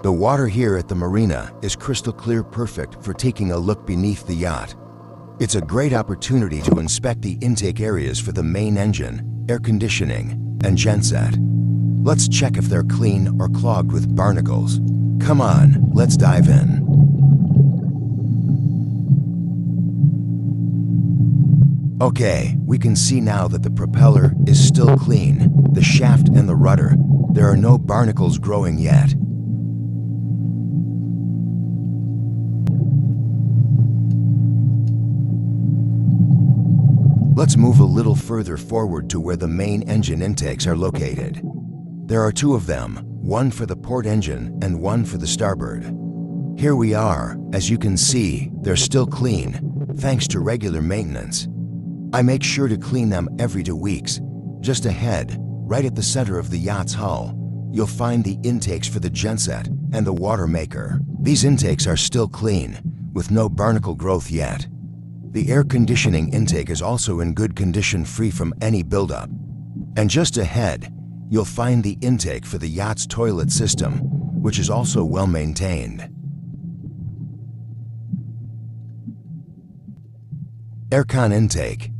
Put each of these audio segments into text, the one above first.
The water here at the marina is crystal clear, perfect for taking a look beneath the yacht. It's a great opportunity to inspect the intake areas for the main engine, air conditioning, and genset. Let's check if they're clean or clogged with barnacles. Come on, let's dive in. Okay, we can see now that the propeller is still clean. The shaft and the rudder, there are no barnacles growing yet. Let's move a little further forward to where the main engine intakes are located. There are two of them, one for the port engine and one for the starboard. Here we are. As you can see, they're still clean, thanks to regular maintenance. I make sure to clean them every 2 weeks. Just ahead, right at the center of the yacht's hull, you'll find the intakes for the genset and the water maker. These intakes are still clean, with no barnacle growth yet. The air conditioning intake is also in good condition, free from any buildup. And just ahead, you'll find the intake for the yacht's toilet system, which is also well maintained. Aircon intake.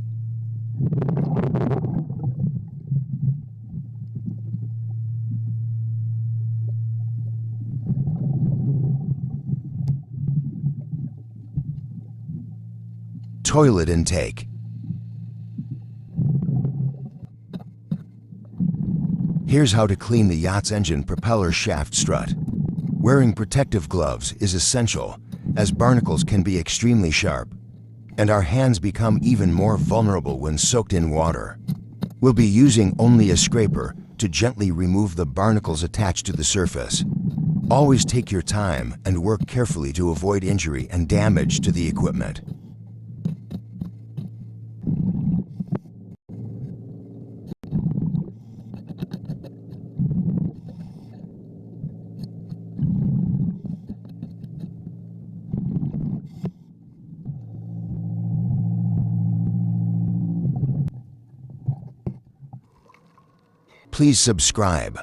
Toilet intake. Here's how to clean the yacht's engine propeller shaft strut. Wearing protective gloves is essential, as barnacles can be extremely sharp, and our hands become even more vulnerable when soaked in water. We'll be using only a scraper to gently remove the barnacles attached to the surface. Always take your time and work carefully to avoid injury and damage to the equipment. Please subscribe.